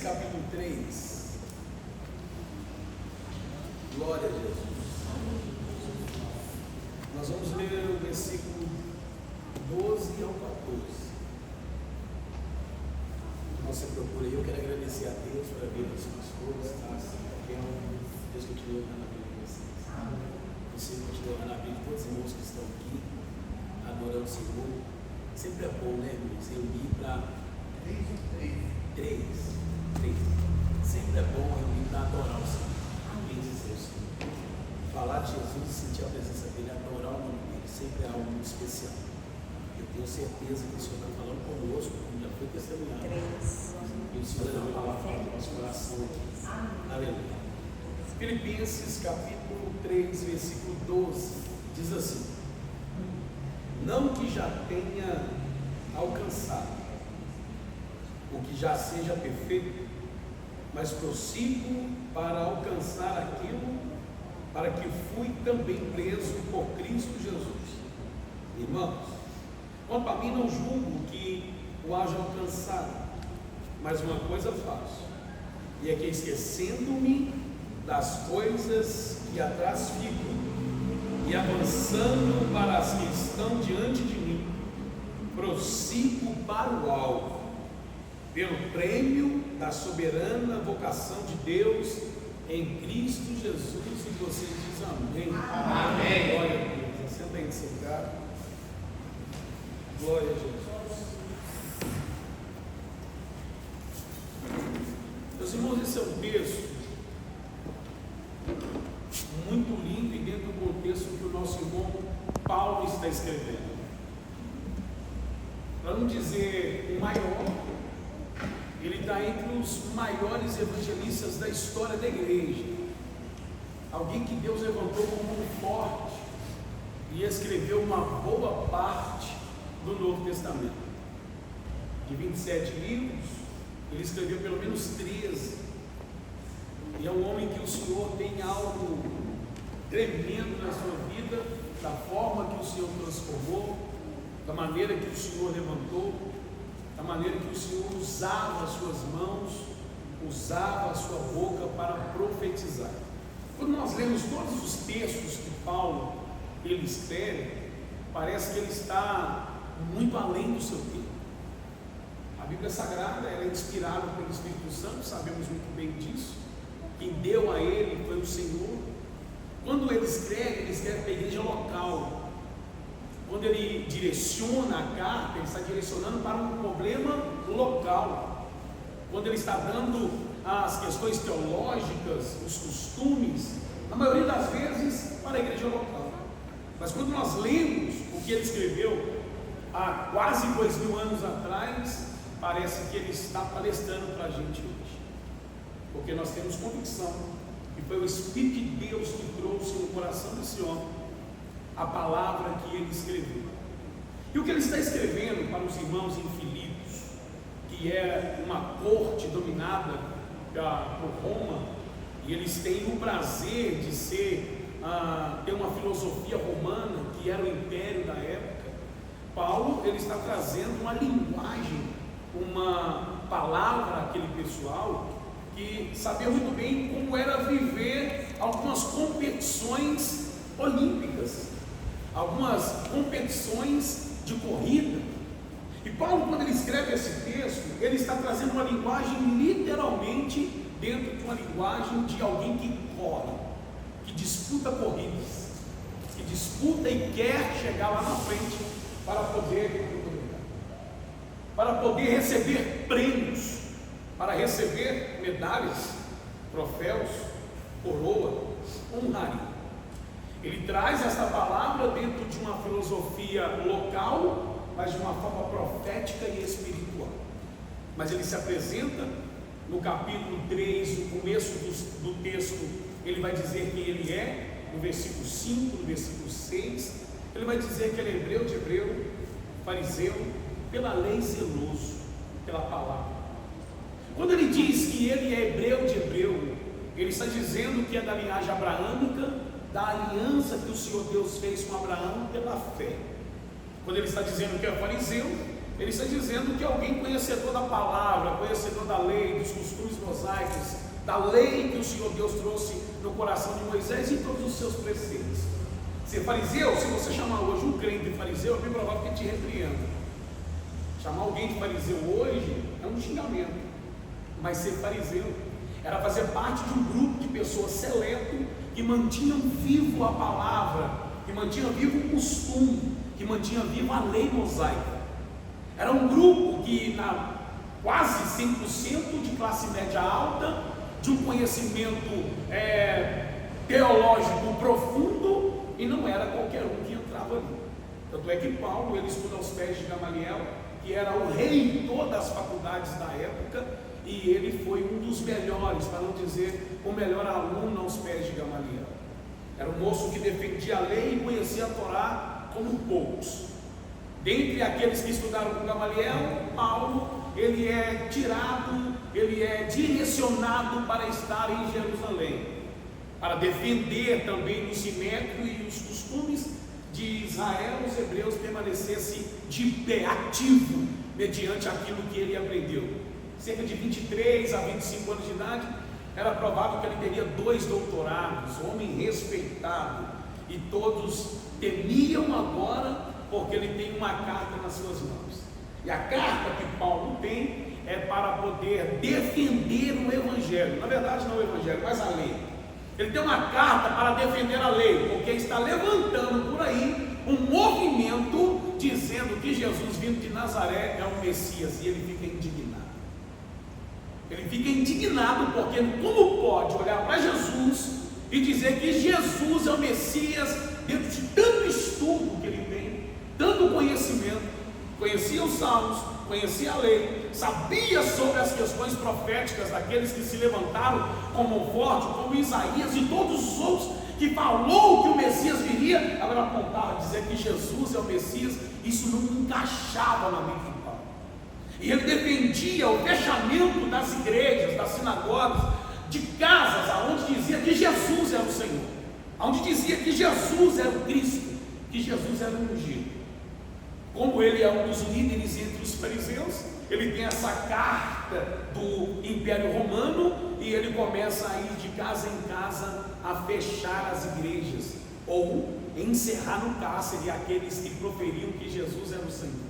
capítulo 3. Glória a Jesus. Nós vamos ler o versículo 12 ao 14. Nossa, procura aí. Eu quero agradecer a Deus por abrir as pessoas, tá? Deus continua orando a Bíblia de vocês. Você continua orando a Bíblia de todos os irmãos que estão aqui, adorando o Senhor. Sempre é bom, né, irmãos? Reunir para três. Sempre é bom reunir para adorar o Senhor. Amém, dizer o Senhor. Falar de Jesus e sentir a presença dele, adorar o nome dele, sempre é algo muito especial. Eu tenho certeza que o Senhor está falando conosco, como já foi testemunhado. E o Senhor vai falar no nosso coração aqui. Aleluia. Filipenses capítulo 3, versículo 12, diz assim: não que já tenha alcançado o que já seja perfeito, mas prossigo para alcançar aquilo para que fui também preso por Cristo Jesus. Irmãos, quanto a mim, não julgo que o haja alcançado, mas uma coisa faço, e é que, esquecendo-me das coisas que atrás ficam e avançando para as que estão diante de mim, prossigo para o alvo, pelo prêmio da soberana vocação de Deus em Cristo Jesus. E você diz amém. Amém. Glória a Deus. Senta aí no seu lugar. Glória a Jesus. Meus irmãos, esse é um texto muito lindo e dentro do contexto que o nosso irmão Paulo está escrevendo. Para não dizer o maior, ele está entre os maiores evangelistas da história da igreja. Alguém que Deus levantou como um forte e escreveu uma boa parte do Novo Testamento. De 27 livros, ele escreveu pelo menos 13. E é um homem que o Senhor tem algo tremendo na sua vida, da forma que o Senhor transformou, da maneira que o Senhor levantou, da maneira que o Senhor usava as suas mãos, usava a sua boca para profetizar. Quando nós lemos todos os textos que Paulo ele escreve, parece que ele está muito além do seu tempo. A Bíblia Sagrada ela é inspirada pelo Espírito Santo, sabemos muito bem disso. Quem deu a ele foi o Senhor. Quando ele escreve para a igreja local. Quando ele direciona a carta, ele está direcionando para um problema local. Quando ele está dando as questões teológicas, os costumes, na maioria das vezes para a igreja local. Mas quando nós lemos o que ele escreveu há quase 2000 anos atrás, parece que ele está palestrando para a gente hoje. Porque nós temos convicção que foi o Espírito de Deus que trouxe no coração desse homem a palavra que ele escreveu. E o que ele está escrevendo para os irmãos em Filipos, que é uma corte dominada por Roma, e eles têm o prazer de ter uma filosofia romana, que era o império da época. Paulo ele está trazendo uma linguagem, uma palavra àquele pessoal que sabia muito bem como era viver algumas competições olímpicas, algumas competições de corrida. E Paulo, quando ele escreve esse texto, ele está trazendo uma linguagem literalmente dentro de uma linguagem de alguém que corre, que disputa corridas, que disputa e quer chegar lá na frente para poder receber prêmios, para receber medalhas, troféus, coroa, honraria. Ele traz essa palavra dentro de uma filosofia local, mas de uma forma profética e espiritual. Mas ele se apresenta no capítulo 3, no começo do texto, ele vai dizer quem ele é, no versículo 5, no versículo 6, ele vai dizer que ele é hebreu de hebreu, fariseu, pela lei zeloso, pela palavra. Quando ele diz que ele é hebreu de hebreu, ele está dizendo que é da linhagem abraâmica, da aliança que o Senhor Deus fez com Abraão pela fé. Quando ele está dizendo que é fariseu, Ele está dizendo que alguém conhecedor da palavra, conhecedor da lei, dos costumes mosaicos, da lei que o Senhor Deus trouxe no coração de Moisés e todos os seus preceitos. Ser fariseu, se você chamar hoje um crente de fariseu, é bem provável que ele te repreenda. Chamar alguém de fariseu hoje é um xingamento, mas ser fariseu era fazer parte de um grupo de pessoas seleto que mantinham vivo a palavra, que mantinham vivo o costume, que mantinham vivo a lei mosaica. Era um grupo que, na quase 100% de classe média alta, de um conhecimento teológico profundo, e não era qualquer um que entrava ali. Tanto é que Paulo, ele estuda aos pés de Gamaliel, que era o reitor das faculdades da época, e ele foi um dos melhores, para não dizer o melhor aluno aos pés de Gamaliel. Era um moço que defendia a lei e conhecia a Torá como poucos. Dentre aqueles que estudaram com Gamaliel, Paulo, ele é tirado, ele é direcionado para estar em Jerusalém, para defender também o sinédrio e os costumes de Israel, os hebreus permanecessem de pé, ativo, mediante aquilo que ele aprendeu. Cerca de 23 a 25 anos de idade, era provável que ele teria 2 doutorados, homem respeitado, e todos temiam agora, porque ele tem uma carta nas suas mãos. E a carta que Paulo tem é para poder defender o Evangelho. Na verdade, não o Evangelho, mas a lei. Ele tem uma carta para defender a lei, porque está levantando por aí um movimento dizendo que Jesus vindo de Nazaré é o Messias, e ele fica indignado. Ele fica indignado porque como pode olhar para Jesus e dizer que Jesus é o Messias dentro de tanto estudo que ele tem, tanto conhecimento, conhecia os salmos, conhecia a lei, sabia sobre as questões proféticas daqueles que se levantaram como forte, como Isaías e todos os outros que falou que o Messias viria, agora apontava dizer que Jesus é o Messias. Isso não encaixava na mente de Paulo, e ele defendia o fechamento das igrejas, das sinagogas, de casas aonde dizia que Jesus era o Senhor, aonde dizia que Jesus era o Cristo, que Jesus era o ungido. Como ele é um dos líderes entre os fariseus, ele tem essa carta do Império Romano e ele começa a ir de casa em casa a fechar as igrejas, ou encerrar no cárcere aqueles que proferiam que Jesus era o Senhor.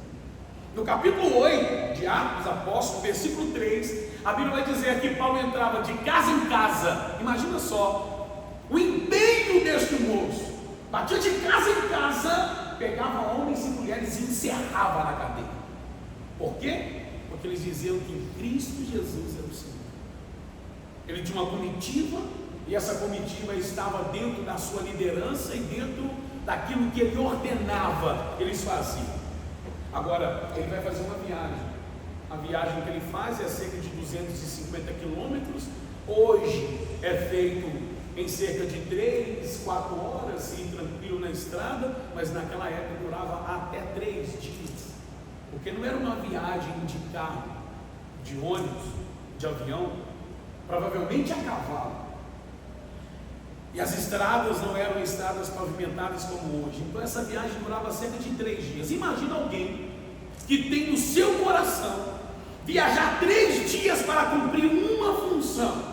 No capítulo 8 de Atos Apóstolos, versículo 3, a Bíblia vai dizer que Paulo entrava de casa em casa. Imagina só o empenho deste moço, batia de casa em casa, pegava homens e mulheres e encerrava na cadeia. Por quê? Porque eles diziam que em Cristo Jesus era o Senhor. Ele tinha uma comitiva, e essa comitiva estava dentro da sua liderança e dentro daquilo que ele ordenava, eles faziam. Agora, ele vai fazer uma viagem. A viagem que ele faz é cerca de 250 quilômetros. Hoje é feito em cerca de 3, 4 horas, e tranquilo na estrada, mas naquela época durava até 3 dias, porque não era uma viagem de carro, de ônibus, de avião, provavelmente a cavalo, e as estradas não eram estradas pavimentadas como hoje. Então essa viagem durava cerca de 3 dias. Imagina alguém que tem no seu coração viajar 3 dias para cumprir uma função,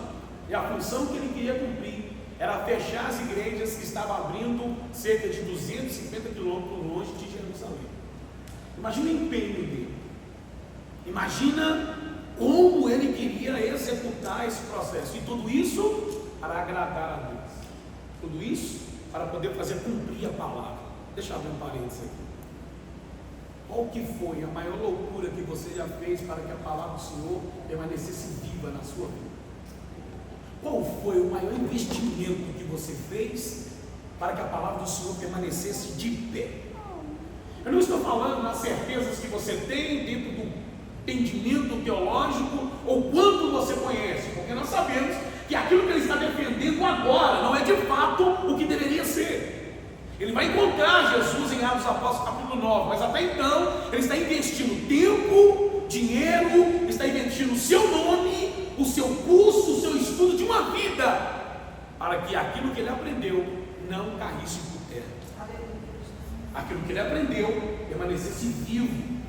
e a função que ele queria cumprir era fechar as igrejas que estavam abrindo cerca de 250 quilômetros longe de Jerusalém. Imagina o empenho dele, imagina como ele queria executar esse processo, e tudo isso para agradar a Deus, tudo isso para poder fazer cumprir a palavra. Deixa eu abrir um parênteses aqui. Qual que foi a maior loucura que você já fez para que a palavra do Senhor permanecesse viva na sua vida? Qual foi o maior investimento que você fez para que a palavra do Senhor permanecesse de pé? Eu não estou falando nas certezas que você tem dentro do entendimento teológico ou quanto você conhece, porque nós sabemos que aquilo que ele está defendendo agora não é de fato o que deveria ser. Ele vai encontrar Jesus em Atos Apóstolos capítulo 9, mas até então ele está investindo tempo, dinheiro, está investindo o seu nome, o seu curso, o seu estudo de uma vida, para que aquilo que ele aprendeu não caísse por terra, aquilo que ele aprendeu permanecesse vivo,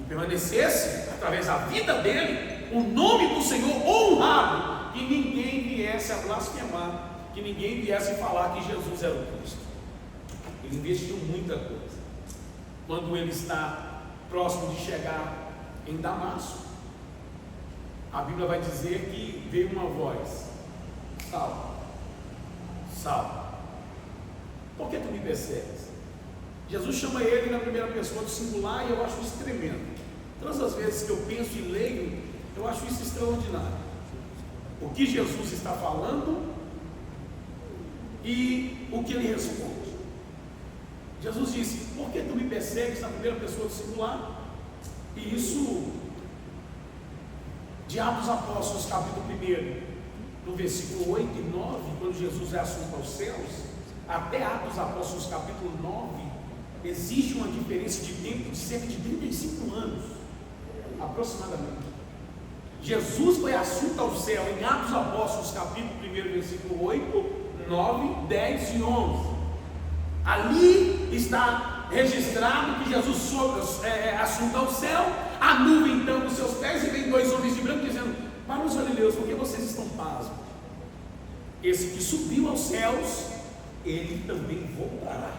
e que permanecesse, através da vida dele, o nome do Senhor honrado, que ninguém viesse a blasfemar, que ninguém viesse falar que Jesus era o Cristo. Ele investiu muita coisa. Quando ele está próximo de chegar em Damasco, a Bíblia vai dizer que veio uma voz: Saulo, Saulo, por que tu me persegues? Jesus chama ele na primeira pessoa do singular, e eu acho isso tremendo. Todas as vezes que eu penso e leio, eu acho isso extraordinário. O que Jesus está falando e o que ele responde. Jesus disse: por que tu me persegues, na primeira pessoa do singular? E isso, de Atos Apóstolos, capítulo 1, no versículo 8 e 9, quando Jesus é assunto aos céus, até Atos Apóstolos, capítulo 9, existe uma diferença de tempo de cerca de 35 anos, aproximadamente. Jesus foi assunto ao céu em Atos Apóstolos, capítulo 1, versículo 8, 9, 10 e 11. Ali está registrado que Jesus soube assunto ao céu, a nuvem então nos seus pés, e vem dois homens de branco dizendo: para os galileus, por que vocês estão pasmos? Esse que subiu aos céus, ele também voltará.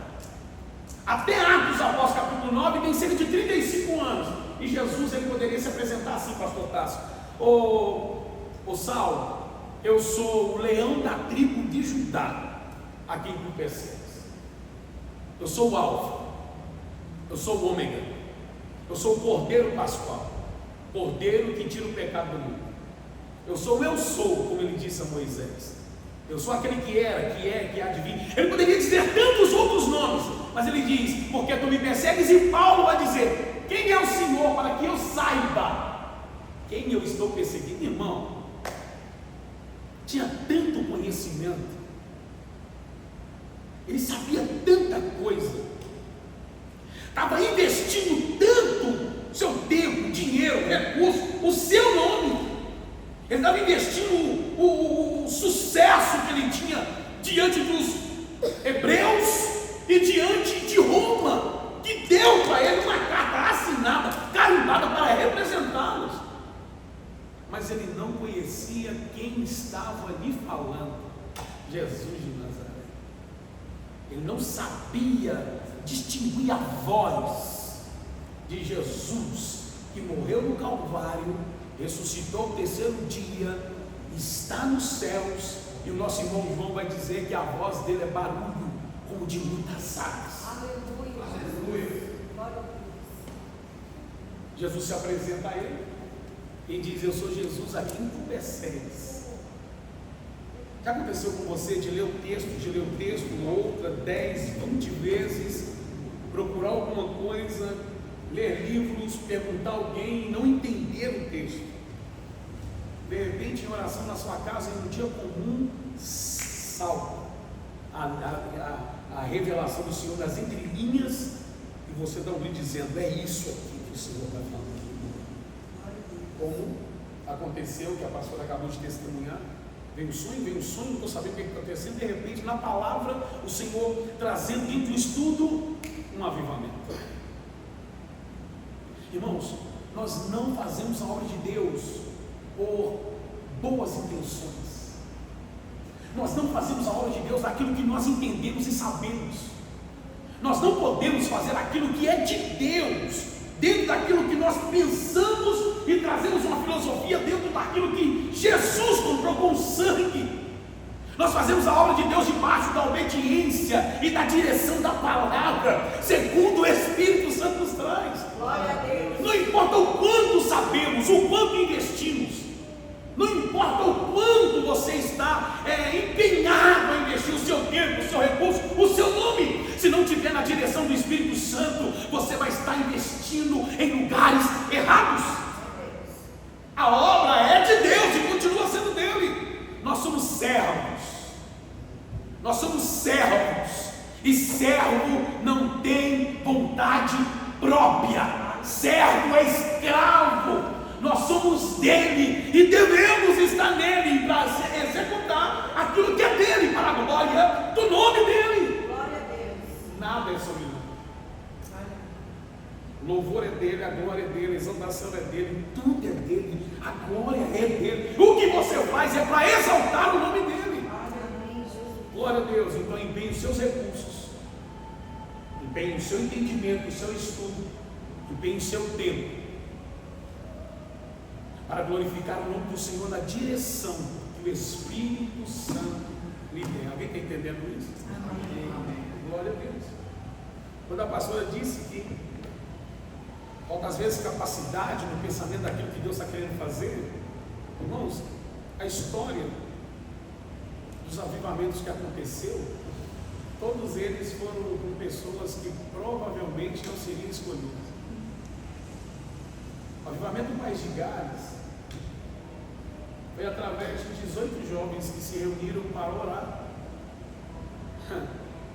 Até Atos Apóstolos capítulo 9 tem cerca de 35 anos, e Jesus ele poderia se apresentar assim, pastor Tássio: ô Saulo, eu sou o leão da tribo de Judá, a quem tu persegues. Eu sou o Alfa, eu sou o Ômega, eu sou o Cordeiro Pascual, Cordeiro que tira o pecado do mundo. Eu sou, como ele disse a Moisés. Eu sou aquele que era, que é, que há de vir. Ele poderia dizer tantos outros nomes, mas ele diz: porque tu me persegues. E Paulo vai dizer: quem é o Senhor, para que eu saiba quem eu estou perseguindo? Irmão, tinha tanto conhecimento, ele sabia tanta coisa, estava investindo tanto seu tempo, dinheiro, recurso, o seu nome. Ele estava investindo o sucesso que ele tinha diante dos hebreus e diante de Roma, que deu para ele uma carta assinada, carimbada, para representá-los. Mas ele não conhecia quem estava lhe falando: Jesus de Nazaré. Ele não sabia distinguir a voz de Jesus, que morreu no Calvário, ressuscitou no terceiro dia, está nos céus, e o nosso irmão João vai dizer que a voz dele é barulho como de muitas águas. Aleluia. Aleluia. Jesus se apresenta a ele e diz: eu sou Jesus a quem tu persegues. Já aconteceu com você de ler o texto, outra, 10, 20 vezes, procurar alguma coisa, ler livros, perguntar a alguém e não entender o texto? De repente, em oração na sua casa, em um dia comum, salta a revelação do Senhor das entrelinhas, e você dá um grito dizendo: é isso aqui que o Senhor está falando. Como aconteceu, que a pastora acabou de testemunhar. Vem um sonho, não estou sabendo o que está acontecendo. De repente, na palavra, o Senhor trazendo dentro do estudo um avivamento. Irmãos, nós não fazemos a obra de Deus por boas intenções. Nós não fazemos a obra de Deus daquilo que nós entendemos e sabemos. Nós não podemos fazer aquilo que é de Deus dentro daquilo que nós pensamos e trazemos uma filosofia dentro daquilo que Jesus comprou com sangue. Nós fazemos a obra de Deus debaixo da obediência e da direção da palavra, segundo o Espírito Santo nos traz. Glória a Deus. Não importa o quanto sabemos, o quanto investimos, não importa o quanto você está empenhado a investir o seu tempo, o seu recurso, o seu nome, se não estiver na direção do Espírito Santo, você vai estar investindo em lugares errados. A obra é de Deus e continua sendo dele. Nós somos servos, e servo não tem vontade própria. Servo é escravo. Nós somos dele e devemos estar nele para executar aquilo que é dele, para a glória do nome dele. Glória a Deus. Nada é sobre nós. O louvor é dele, a glória é dele, a exaltação é dele, tudo é dele, a glória é dele. O que você faz é para exaltar o nome dele. Glória a Deus. Então empenhe os seus recursos, empenhe o seu entendimento, o seu estudo, empenhe o seu tempo para glorificar o nome do Senhor na direção que o Espírito Santo lhe tem. Alguém está entendendo isso? Amém. Glória a Deus. Quando a pastora disse que falta às vezes capacidade no pensamento daquilo que Deus está querendo fazer, irmãos, a história dos avivamentos que aconteceu, todos eles foram com pessoas que provavelmente não seriam escolhidas. O avivamento do País de Gales foi através de 18 jovens que se reuniram para orar,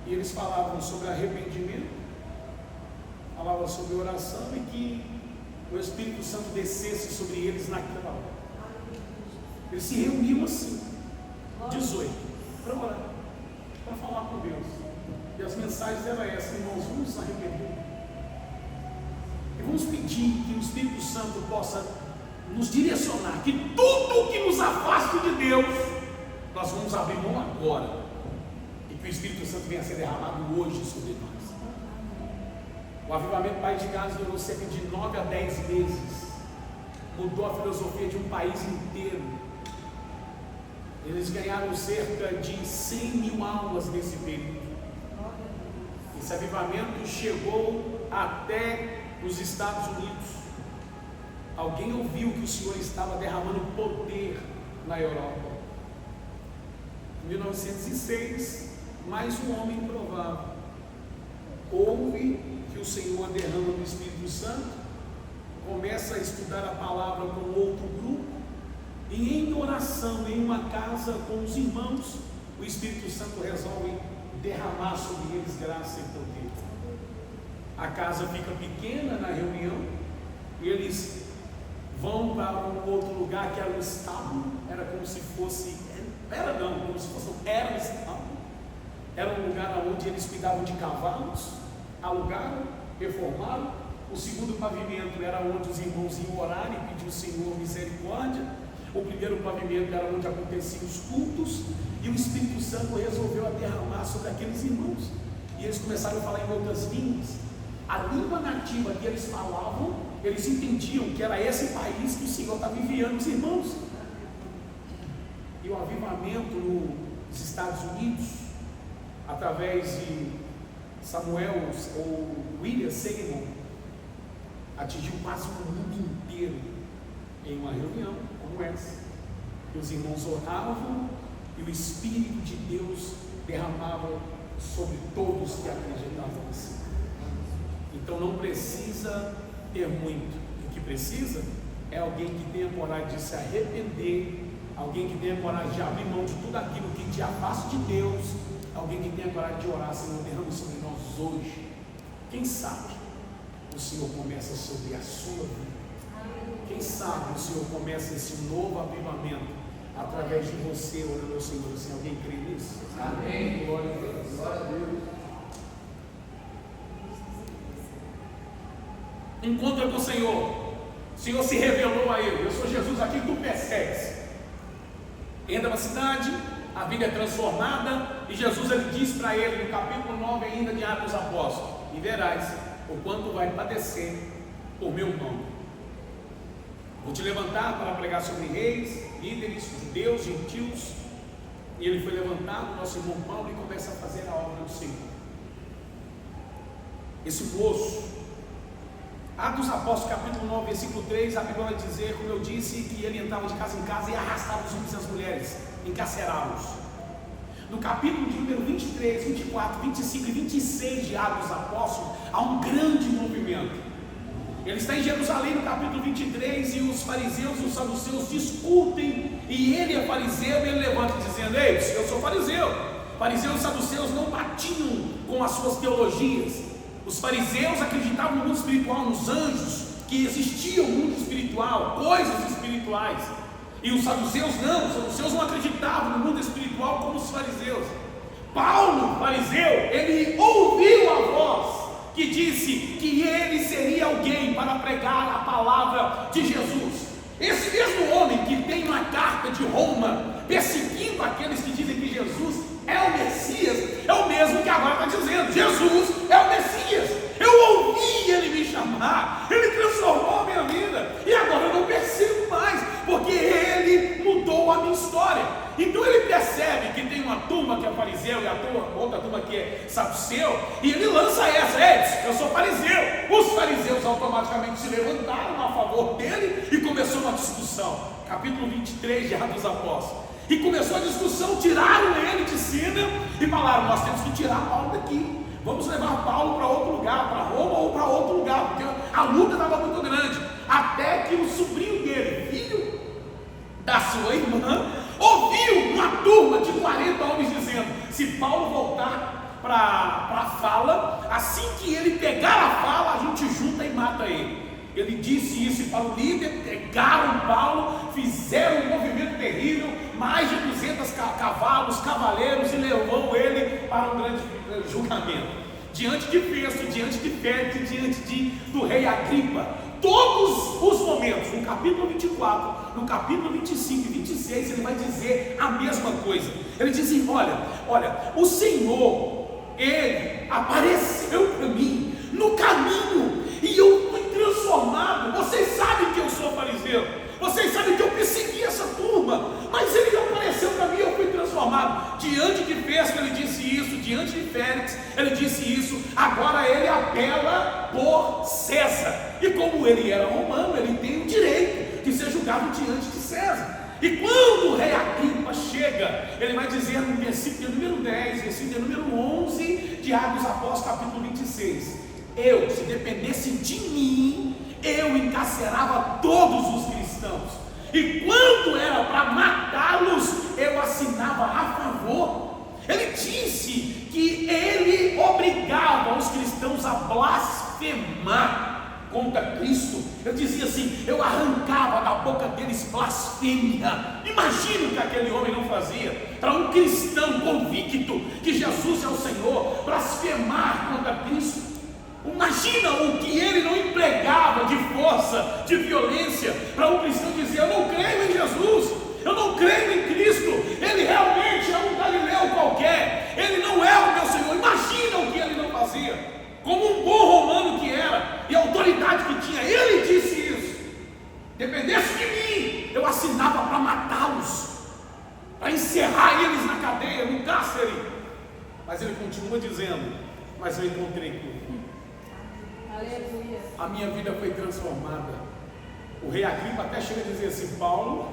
e eles falavam sobre arrependimento, falavam sobre oração e que o Espírito Santo descesse sobre eles naquela hora. Eles se reuniam assim, 18, para orar, para falar com Deus. E as mensagens eram essas: irmãos, vamos nos arrepender e vamos pedir que o Espírito Santo possa nos direcionar, que tudo que nos afaste de Deus, nós vamos abrir mão agora, e que o Espírito Santo venha a ser derramado hoje sobre nós. O avivamento do País de Gales durou cerca de 9 a 10 meses, mudou a filosofia de um país inteiro. Eles ganharam cerca de 100 mil almas nesse período. Esse avivamento chegou até os Estados Unidos. Alguém ouviu que o Senhor estava derramando poder na Europa. Em 1906, mais um homem improvável ouve que o Senhor derrama do Espírito Santo, começa a estudar a palavra com outro grupo, e em oração em uma casa com os irmãos, o Espírito Santo resolve derramar sobre eles graça e poder. A casa fica pequena na reunião, e eles vão para um outro lugar que era um estábulo, era como se fosse, era um estábulo, era um lugar onde eles cuidavam de cavalos, alugaram, reformaram. O segundo pavimento era onde os irmãos iam orar e pedir ao Senhor misericórdia. O primeiro pavimento era onde aconteciam os cultos, e o Espírito Santo resolveu derramar sobre aqueles irmãos, e eles começaram a falar em outras línguas. A língua nativa que eles falavam, eles entendiam que era esse país que o Senhor estava enviando os irmãos. E o avivamento nos Estados Unidos, através de Samuel ou William Seymour, atingiu quase o mundo inteiro em uma reunião como essa. E os irmãos oravam e o Espírito de Deus derramava sobre todos que acreditavam assim. Então não precisa ter muito. O que precisa é alguém que tenha coragem de se arrepender, alguém que tenha coragem de abrir mão de tudo aquilo que te afasta de Deus, alguém que tenha coragem de orar: Senhor, derrama sobre nós hoje. Quem sabe o Senhor começa sobre a sua vida. Quem sabe o Senhor começa esse novo avivamento através de você, orando ao Senhor. Assim, alguém crê nisso? Amém. Glória a Deus. Glória a Deus. Encontra com o Senhor. O Senhor se revelou a ele: eu sou Jesus a quem tu persegues. Entra na cidade, a vida é transformada, e Jesus ele diz para ele no capítulo 9 ainda de Atos dos Apóstolos: e verás o quanto vai padecer por meu nome. Vou te levantar para pregar sobre reis, líderes, judeus, gentios. E ele foi levantado, nosso irmão Paulo, e começa a fazer a obra do Senhor. Esse moço, Atos dos Apóstolos, capítulo 9, versículo 3, a Bíblia vai dizer, como eu disse, que ele entrava de casa em casa e arrastava os homens e as mulheres, encarcerá-los. No capítulo de número 23, 24, 25 e 26 de Atos dos Apóstolos, há um grande movimento. Ele está em Jerusalém no capítulo 23, e os fariseus e os saduceus discutem, e ele é fariseu, e ele levanta dizendo: ei, eu sou fariseu. Fariseus e saduceus não batiam com as suas teologias. Os fariseus acreditavam no mundo espiritual, nos anjos, que existia um mundo espiritual, coisas espirituais. E os saduceus não, os saduceus não acreditavam no mundo espiritual como os fariseus. Paulo, fariseu, ele ouviu a voz que disse que ele seria alguém turma que é saduceu, e ele lança essa: ei, eu sou fariseu. Os fariseus automaticamente se levantaram a favor dele e começou uma discussão. Capítulo 23 de Atos dos Apóstolos. E começou a discussão, tiraram ele de cena e falaram: nós temos que tirar Paulo daqui, vamos levar Paulo para outro lugar, para Roma ou para outro lugar, porque a luta estava muito grande. Até que o sobrinho dele, filho da sua irmã, ouviu uma turma de 40 homens dizendo: se Paulo voltar para a fala, assim que ele pegar a fala, a gente junta e mata ele. Ele disse isso para o líder, pegaram Paulo, fizeram um movimento terrível, mais de 200 cavalos, cavaleiros, e levou ele para um grande julgamento. Diante de Festo, diante de Félix, diante do rei Agripa, todos os momentos, no capítulo 24, no capítulo 25 e 26, ele vai dizer a mesma coisa. Ele diz assim: olha, o Senhor, ele apareceu para mim no caminho, e eu fui transformado. Vocês sabem que eu sou fariseu, vocês sabem que eu persegui essa turma, mas ele apareceu para mim e eu fui transformado. Diante de Festo ele disse isso, diante de Félix ele disse isso. Agora ele apela por César, e como ele era romano, ele tem o direito de ser julgado diante de César. E quando o rei Agripa chega, ele vai dizer no versículo número 10, versículo número 11 de Atos dos Apóstolos, capítulo 26: eu, se dependesse de mim, eu encarcerava todos os cristãos, e quando era para matá-los, eu assinava a favor. Ele disse que ele obrigava os cristãos a blasfemar contra Cristo. Eu dizia assim: eu arrancava da boca deles blasfêmia. Imagina o que aquele homem não fazia para um cristão convicto que Jesus é o Senhor blasfemar contra Cristo. Imagina o que ele não empregava de força, de violência, para um cristão dizer: eu não creio em Jesus, eu não creio em Cristo, ele realmente é um galileu qualquer, ele não é o meu Senhor. Imagina o que ele não fazia, como um bom romano que era, e a autoridade que tinha. Ele disse isso: dependesse de mim, eu assinava para matá-los, para encerrar eles na cadeia, no cárcere. Mas ele continua dizendo: mas eu encontrei cura. Aleluia. A minha vida foi transformada. O rei Agripa até chega a dizer assim: Paulo,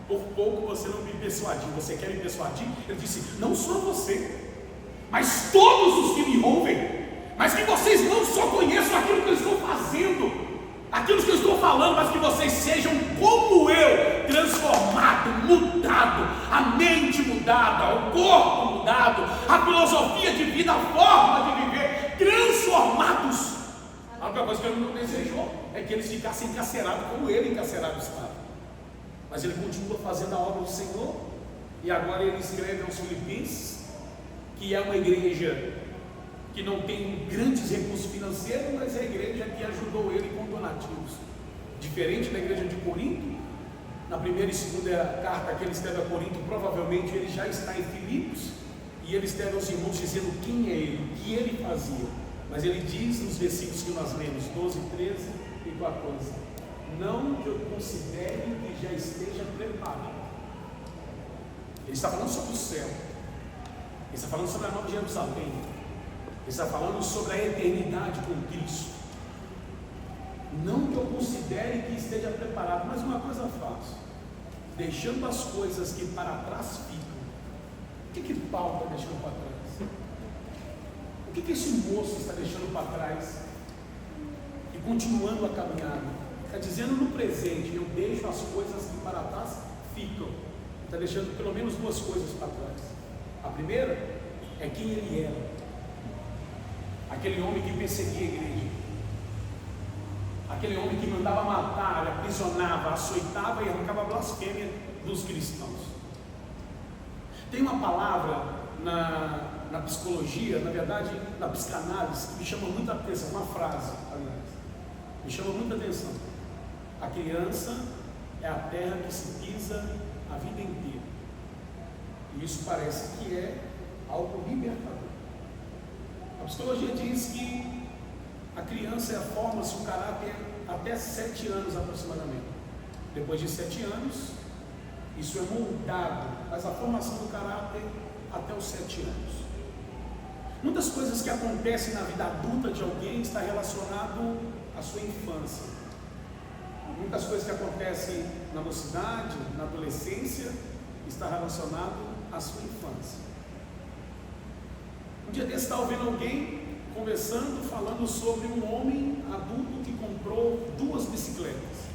por pouco você não me persuadiu. Você quer me persuadir? Ele disse: não só você, mas todos os que me ouvem, mas que vocês não só conheçam aquilo que eu estou fazendo, aquilo que eu estou falando, mas que vocês sejam como eu, transformado, mudado, a mente mudada, o corpo mudado, a filosofia de vida, a forma de viver, transformados. A única coisa que ele não desejou é que eles ficassem encarcerados como ele encarcerado estava. Mas ele continua fazendo a obra do Senhor. E agora ele escreve aos Filipenses, que é uma igreja que não tem grandes recursos financeiros, mas é a igreja que ajudou ele com donativos. Diferente da igreja de Corinto, na primeira e segunda carta que ele escreve a Corinto, provavelmente ele já está em Filipos, e ele escreve aos irmãos dizendo quem é ele, o que ele fazia. Mas ele diz nos versículos que nós lemos, 12, 13 e 14: não que eu considere que já esteja preparado. Ele está falando sobre o céu, ele está falando sobre a Nova Jerusalém, ele está falando sobre a eternidade com Cristo. Não que eu considere que esteja preparado, mas uma coisa faço, deixando as coisas que para trás ficam. O que Paulo está deixando para trás? O que esse moço está deixando para trás e continuando a caminhada? Está dizendo no presente: eu deixo as coisas que para trás ficam. Está deixando pelo menos duas coisas para trás. A primeira é quem ele era, aquele homem que perseguia a igreja, aquele homem que mandava matar, aprisionava, açoitava e arrancava blasfêmia dos cristãos. Tem uma palavra na psicologia, na verdade na psicanálise, que me chama muita atenção, uma frase, aliás, me chama muita atenção: a criança é a terra que se pisa a vida inteira. E isso parece que é algo libertador. A psicologia diz que a criança forma-se o caráter até 7 anos aproximadamente. Depois de 7 anos, isso é moldado, mas a formação do caráter até os 7 anos. Muitas coisas que acontecem na vida adulta de alguém está relacionado à sua infância. Muitas coisas que acontecem na mocidade, na adolescência, está relacionado à sua infância. Um dia desse estava ouvindo alguém conversando, falando sobre um homem adulto que comprou 2 bicicletas.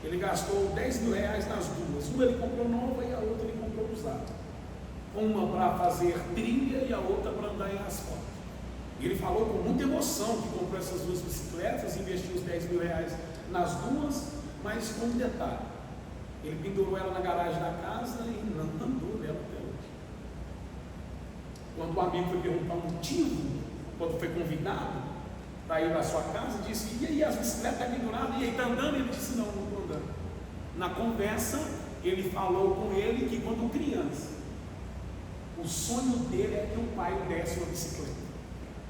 Ele gastou 10 mil reais nas duas. Uma ele comprou nova e a outra ele comprou usada. Uma para fazer trilha e a outra para andar em asfalto. Ele falou com muita emoção que comprou essas 2 bicicletas, investiu os 10 mil reais nas duas, mas com um detalhe: ele pendurou ela na garagem da casa e não andou nela até hoje. Quando o amigo foi perguntar o motivo, quando foi convidado para ir à sua casa, disse: e aí, as bicicletas estão penduradas? E aí, está andando? Ele disse: não estou andando. Na conversa, ele falou com ele que quando criança, o sonho dele é que o pai desse uma bicicleta,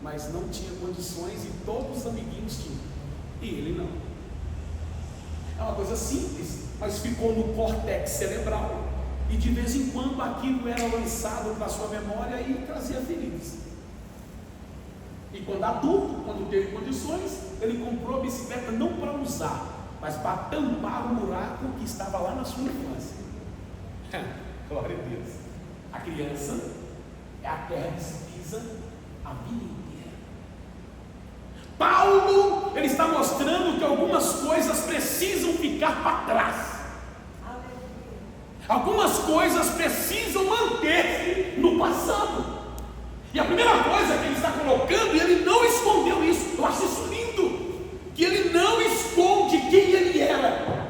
mas não tinha condições e todos os amiguinhos tinham, e ele não. É uma coisa simples, mas ficou no córtex cerebral, e de vez em quando aquilo era lançado para a sua memória e trazia feridas. E quando adulto, quando teve condições, ele comprou a bicicleta não para usar, mas para tampar o buraco que estava lá na sua infância. Glória a Deus. A criança é a terra que se pisa a vida inteira. Paulo, ele está mostrando que algumas coisas precisam ficar para trás. Algumas coisas precisam manter-se no passado. E a primeira coisa que ele está colocando, e ele não escondeu isso, eu acho isso lindo, que ele não esconde quem ele era.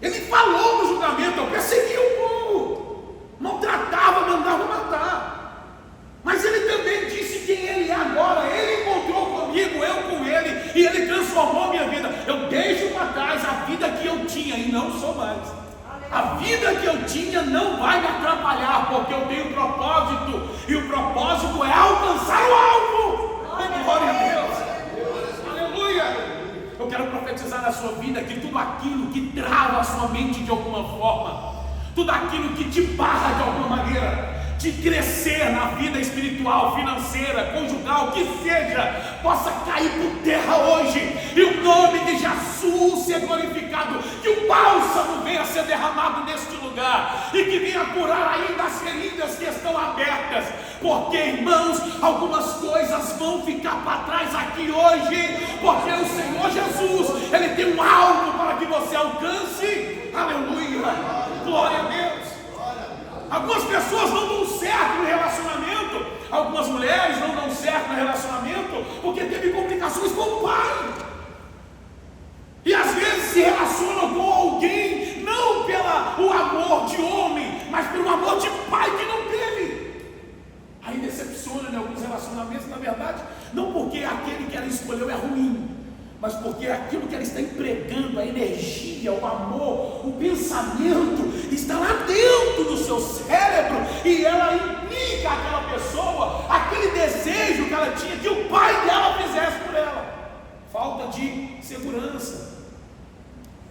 Ele falou no julgamento: eu persegui o povo, maltratava, mandava matar. Mas ele também disse quem ele é agora. Ele encontrou comigo, eu com ele, e ele transformou minha vida. Eu deixo para trás a vida que eu tinha e não sou mais. A vida que eu tinha não vai me atrapalhar, porque eu tenho um propósito, e o propósito é alcançar o alvo. Glória a Deus. Aleluia. Eu quero profetizar na sua vida que tudo aquilo que trava a sua mente de alguma forma, tudo aquilo que te barra de alguma maneira de crescer na vida espiritual, financeira, conjugal, que seja, possa cair por terra hoje, e o nome de Jesus ser glorificado, que o bálsamo venha a ser derramado neste lugar, e que venha curar ainda as feridas que estão abertas, porque, irmãos, algumas coisas vão ficar para trás aqui hoje, porque o Senhor Jesus, Ele tem um alvo para que você alcance. Aleluia, glória a Deus. Algumas pessoas não dão certo no relacionamento, algumas mulheres não dão certo no relacionamento porque teve complicações com o pai, e às vezes se relacionam com alguém não pelo amor de homem, mas pelo amor de pai que não teve. Aí decepciona em alguns relacionamentos, na verdade, não porque aquele que ela escolheu é ruim, mas porque aquilo que ela está empregando, a energia, o amor, o pensamento, está lá dentro do seu cérebro, e ela implica àquela pessoa, aquele desejo que ela tinha que o pai dela fizesse por ela. Falta de segurança,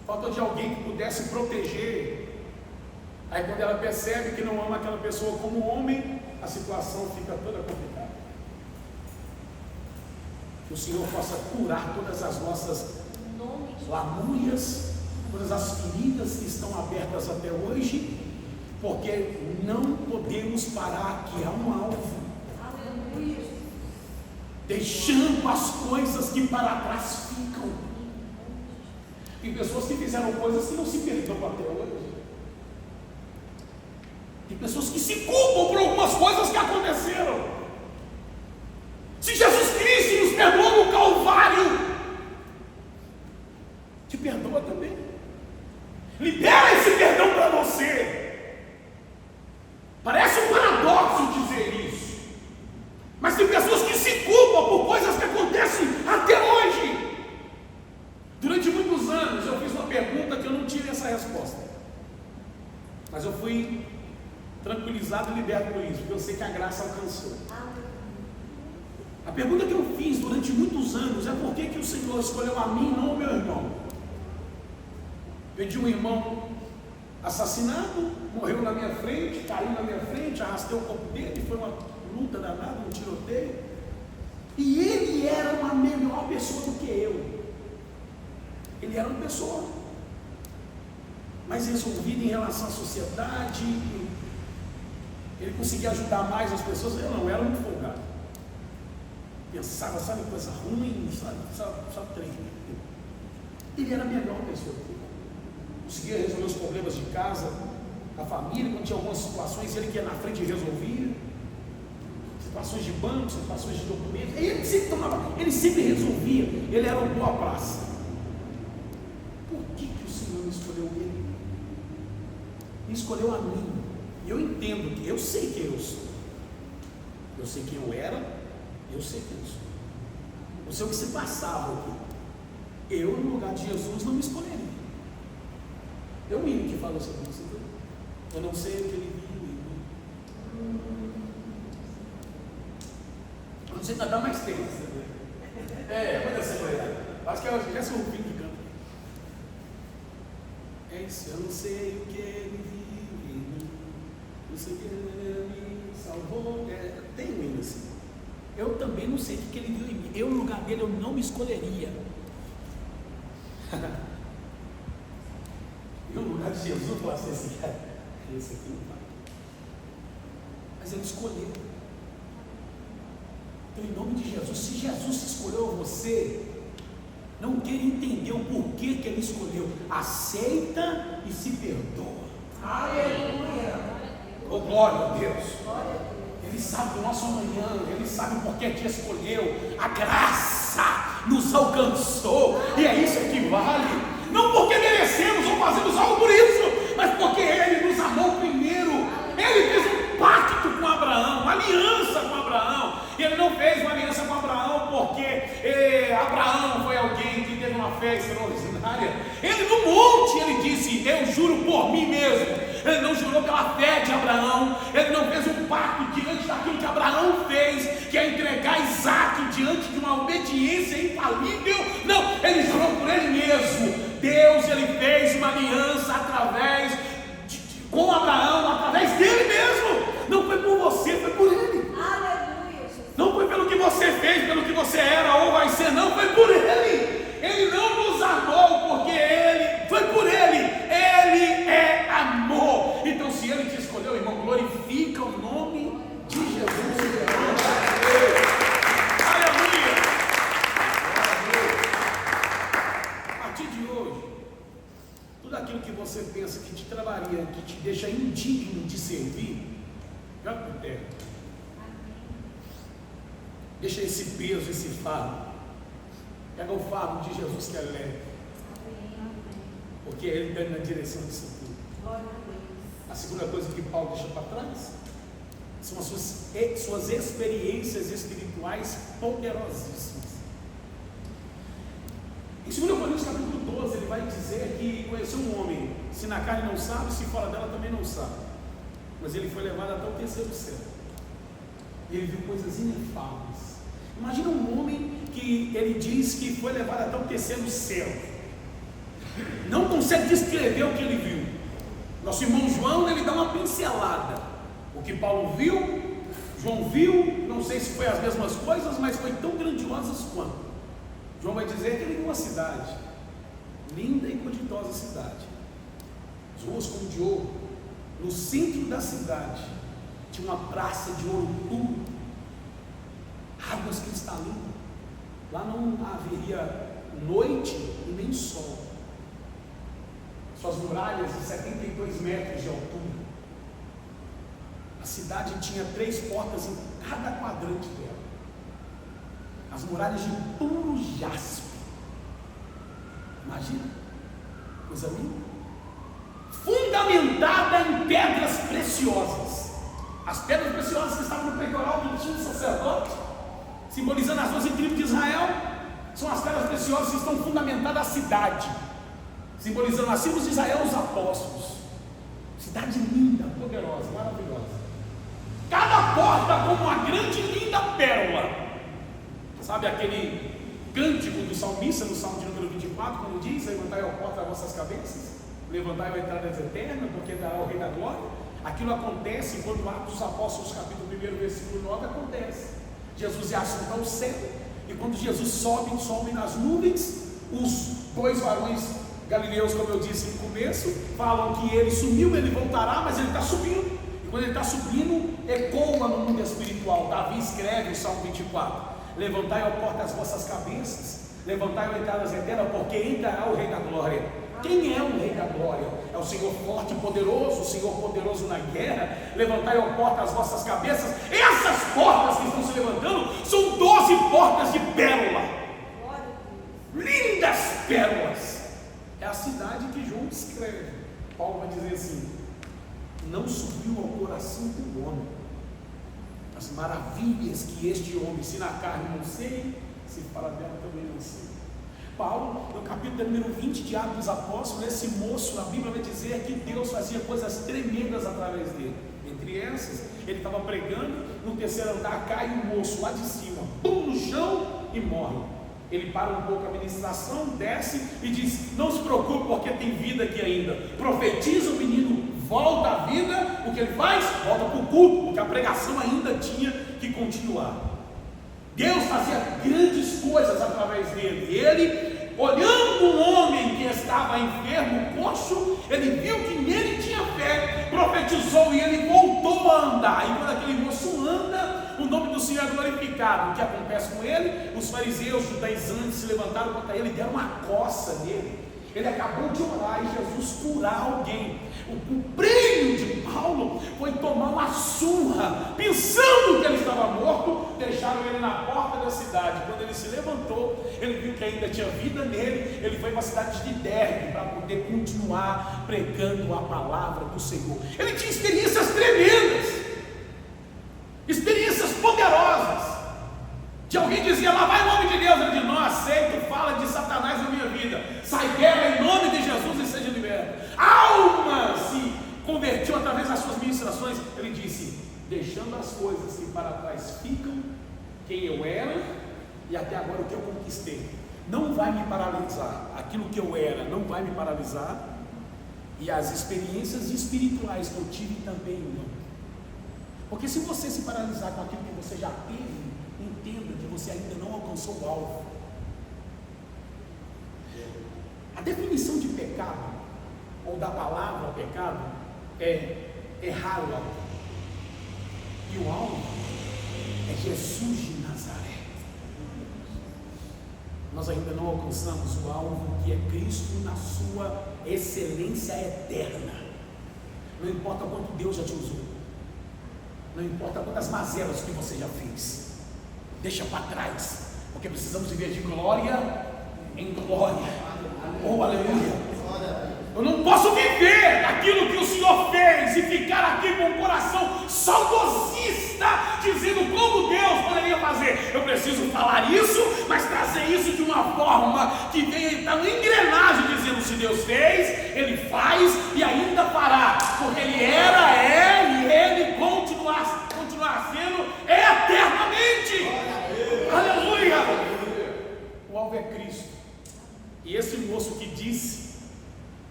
falta de alguém que pudesse proteger. Aí quando ela percebe que não ama aquela pessoa como homem, a situação fica toda complicada. Que o Senhor possa curar todas as nossas lamúrias, todas as feridas que estão abertas até hoje, porque não podemos parar aqui, há um alvo. Aleluia. Deixando as coisas que para trás ficam. Tem pessoas que fizeram coisas que não se perdoam até hoje. Tem pessoas que se culpam por algumas coisas que aconteceram. Se Jesus Cristo nos perdoou no Calvário, te perdoa também. Libera esse perdão para você. Parece um paradoxo dizer isso, mas tem pessoas que se culpam por coisas que acontecem até hoje. Durante muitos anos eu fiz uma pergunta que eu não tive essa resposta, mas eu fui tranquilizado e liberto por isso, porque eu sei que a graça alcançou. A pergunta que eu fiz durante muitos anos é: por que o Senhor escolheu a mim e não o meu irmão? Vendi um irmão assassinado, morreu na minha frente, caiu na minha frente, arrastei o corpo dele, foi uma luta danada, um tiroteio. E ele era uma melhor pessoa do que eu. Ele era uma pessoa mais resolvida em relação à sociedade. Ele conseguia ajudar mais as pessoas. Eu não, era muito folgado. Pensava, sabe, coisa ruim, sabe trem. Ele era a melhor pessoa. Conseguia resolver os problemas de casa, da família, quando tinha algumas situações, ele que ia na frente e resolvia. Situações de banco, situações de documentos. Ele sempre resolvia. Ele era uma boa praça. Por que o Senhor me escolheu ele? Me escolheu a mim. Eu entendo que eu sei quem eu sou. Eu sei quem eu era. Eu sei quem eu sou. Eu sei o que se passava aqui. Eu, no lugar de Jesus, não me escolheria. Eu mesmo que falo sobre isso. Eu não sei o que ele viu. Eu não sei nadar mais tempo. Pode ser verdade. Acho que já sou o fim que canta. É isso, eu não sei o que ele viu. Não sei o que ele me salvou. Tem um hino assim. Eu também não sei o que ele viu em mim. Eu, no lugar dele, eu não me escolheria. Eu, no lugar de Jesus, eu falasse assim, cara, esse aqui não vai. Mas ele escolheu. Então, em nome de Jesus, se Jesus escolheu você, não queira entender o porquê que ele escolheu. Aceita e se perdoa. Aleluia! Oh, glória a Deus! Ele sabe do nosso amanhã, ele sabe por que te escolheu. A graça nos alcançou, e é isso que vale. Não porque merecemos ou fazemos algo por isso, mas porque ele nos amou primeiro. Ele fez um pacto com Abraão, uma aliança com Abraão. E ele não fez uma aliança com Abraão porque Abraão foi alguém que teve uma fé extraordinária. Ele no monte, ele disse, eu juro por mim mesmo. Ele não jurou pela fé de Abraão. Ele não fez um pacto diante daquilo que Abraão fez, que é entregar Isaac diante de uma obediência infalível. Não, ele jurou por ele mesmo. Deus, ele fez uma aliança com Abraão, através dele mesmo. Não foi por você, foi por ele. Aleluia. Não foi pelo que você fez, pelo que você era ou vai ser, não, foi por ele. Ele não nos amou porque ele, foi por ele. Ele é amor. Então, se ele te escolheu, irmão, glorifica o nome de Jesus. Aleluia. A partir de hoje, tudo aquilo que você pensa que te travaria, que te deixa indigno de servir, joga por terra. Deixa esse peso, esse fardo. Pega o fardo de Jesus que é leve. Porque ele está na direção disso tudo. A segunda coisa que Paulo deixa para trás são as suas experiências espirituais poderosíssimas. Em 2 Coríntios capítulo 12, ele vai dizer que conheceu um homem, se na carne não sabe, se fora dela também não sabe. Mas ele foi levado até o terceiro céu. E ele viu coisas inefáveis. Imagina um homem que ele diz que foi levado até o terceiro céu. Não consegue descrever o que ele viu. Nosso irmão João, ele dá uma pincelada. O que Paulo viu, João viu, não sei se foi as mesmas coisas, mas foi tão grandiosas quanto. João vai dizer que ele viu uma cidade, linda e coditosa cidade, as ruas como de ouro. No centro da cidade tinha uma praça de ouro puro, águas cristalinas. Lá não haveria noite e nem sol. Suas muralhas de 72 metros de altura. A cidade tinha 3 portas em cada quadrante dela. As muralhas de puro jaspe. Imagina, coisa linda. Fundamentada em pedras preciosas. As pedras preciosas que estavam no peitoral do sumo sacerdote, simbolizando as 12 tribos de Israel, são as pedras preciosas que estão fundamentadas a cidade, simbolizando as tribos de Israel, os apóstolos. Cidade linda, poderosa, maravilhosa. Cada porta como uma grande e linda pérola. Sabe aquele cântico do salmista no Salmo de número 24, quando diz: levantai a porta das vossas cabeças, levantai a entrada eterna, porque dará o Rei da Glória. Aquilo acontece quando Atos dos Apóstolos, capítulo 1, versículo 9, acontece. Jesus é assunto ao céu, e quando Jesus sobe nas nuvens, os dois varões galileus, como eu disse no começo, falam que ele sumiu, ele voltará, mas ele está subindo, e quando ele está subindo, ecoa no mundo espiritual. Davi escreve o Salmo 24: levantai, ó porta, as vossas cabeças, levantai, ó entradas eternas, porque entrará o Rei da Glória. Quem é o Rei da Glória? É o Senhor forte e poderoso, o Senhor poderoso na guerra. Levantai, ó porta, as vossas cabeças. Essas portas que estão se levantando são 12 portas de pérola, lindas pérolas. É a cidade que João descreve. Paulo vai dizer assim: não subiu ao coração do homem as maravilhas que este homem, se na carne não sei, se fala dela também não sei. Paulo, no capítulo número 20 de Atos dos Apóstolos, esse moço, a Bíblia vai dizer que Deus fazia coisas tremendas através dele. Entre essas, ele estava pregando, no terceiro andar cai um moço lá de cima, pum, no chão e morre. Ele para um pouco a ministração, desce e diz: não se preocupe, porque tem vida aqui ainda. Profetiza, o menino volta à vida. O que ele faz? Volta para o culto, porque a pregação ainda tinha que continuar. Deus fazia grandes coisas através dele. Ele, olhando um homem que estava enfermo, coxo, ele viu que nele tinha fé, profetizou e ele voltou a andar. E quando aquele moço anda, o nome do Senhor é glorificado. O que acontece com ele? Os fariseus, os judaizantes se levantaram contra ele e deram uma coça nele. Ele acabou de orar e Jesus curar alguém. O prêmio de Paulo foi tomar uma surra, pensando que ele estava morto. Deixaram ele na porta da cidade. Quando ele se levantou, ele viu que ainda tinha vida nele. Ele foi para a cidade de Derbe para poder continuar pregando a palavra do Senhor. Ele tinha experiências tremendas, experiências poderosas. De alguém dizia: lá vai o nome de Deus. Ele dizia: não aceito, fala de Satanás na minha vida. Sai guerra em nome de Jesus e seja liberto. A alma se convertiu através das suas ministrações. Ele disse: deixando as coisas que para trás ficam, quem eu era e até agora o que eu conquistei, não vai me paralisar. Aquilo que eu era não vai me paralisar, e as experiências espirituais que eu tive também não. Porque se você se paralisar com aquilo que você já teve, entenda que você ainda não alcançou o alvo. A definição de pecado, ou da palavra pecado, é errar o alvo. E o alvo é Jesus de Nazaré. Nós ainda não alcançamos o alvo, que é Cristo na sua excelência eterna. Não importa quanto Deus já te usou, não importa quantas mazelas que você já fez, deixa para trás, porque precisamos viver de glória em glória. Oh, aleluia! Eu não posso viver daquilo que o Senhor fez e ficar aqui com o coração saudosista, dizendo como Deus poderia fazer. Eu preciso falar isso, mas trazer isso de uma forma que venha estar uma engrenagem, dizendo: se Deus fez, Ele faz e ainda fará, porque Ele era, é e Ele continuar sendo eternamente. Aleluia! O alvo é Cristo. E esse moço que disse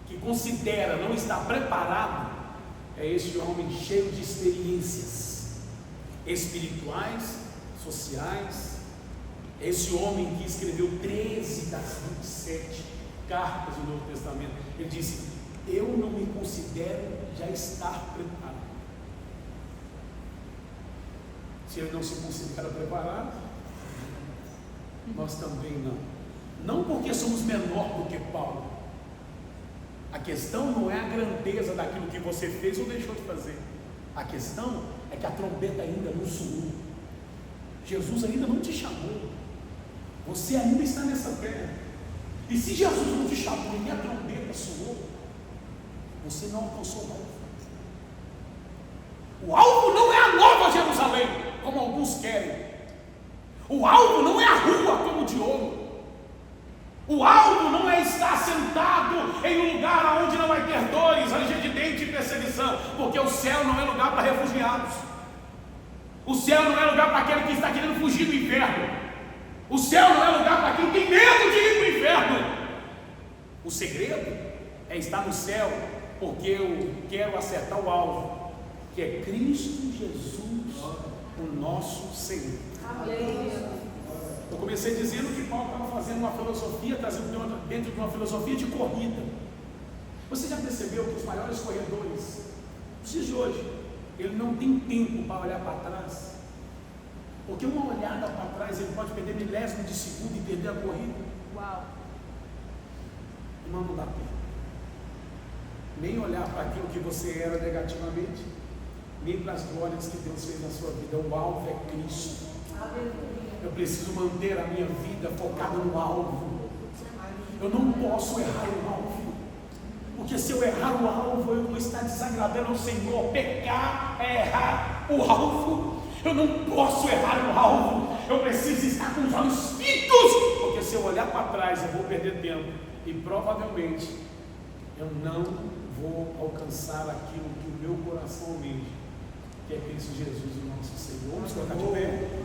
que considera não estar preparado é este homem cheio de experiências espirituais, sociais. É esse homem que escreveu 13 das 27 cartas do Novo Testamento. Ele disse: eu não me considero já estar preparado. Se ele não se considera preparado, nós também não. Não porque somos menor do que Paulo. A questão não é a grandeza daquilo que você fez ou deixou de fazer. A questão é que a trombeta ainda não soou. Jesus ainda não te chamou. Você ainda está nessa terra. E se Jesus não te chamou e a trombeta soou, você não alcançou o alvo. O alvo não é a Nova Jerusalém, como alguns querem. O alvo não é a rua como de ouro. O alvo não é estar sentado em um lugar onde não vai ter dores, ranger de dente e perseguição, porque o céu não é lugar para refugiados. O céu não é lugar para aquele que está querendo fugir do inferno. O céu não é lugar para quem tem medo de ir para o inferno. O segredo é estar no céu, porque eu quero acertar o alvo, que é Cristo Jesus, o nosso Senhor. Aleluia. Eu comecei dizendo que Paulo estava fazendo uma filosofia, trazendo dentro de uma filosofia de corrida. Você já percebeu que os maiores corredores, nos dias de hoje, ele não tem tempo para olhar para trás? Porque uma olhada para trás, ele pode perder milésimo de segundo e perder a corrida. Uau. Irmão, não dá tempo. Nem olhar para aquilo que você era negativamente, nem para as glórias que Deus fez na sua vida. O alvo é Cristo. Eu preciso manter a minha vida focada no alvo. Eu não posso errar o alvo, porque se eu errar o alvo, eu vou estar desagradando ao Senhor. Pecar é errar o alvo. Eu não posso errar o alvo. Eu preciso estar com os olhos fitos, porque se eu olhar para trás, eu vou perder tempo e provavelmente eu não vou alcançar aquilo que o meu coração almeja, que é Cristo Jesus, o nosso Senhor. Vamos colocar de pé.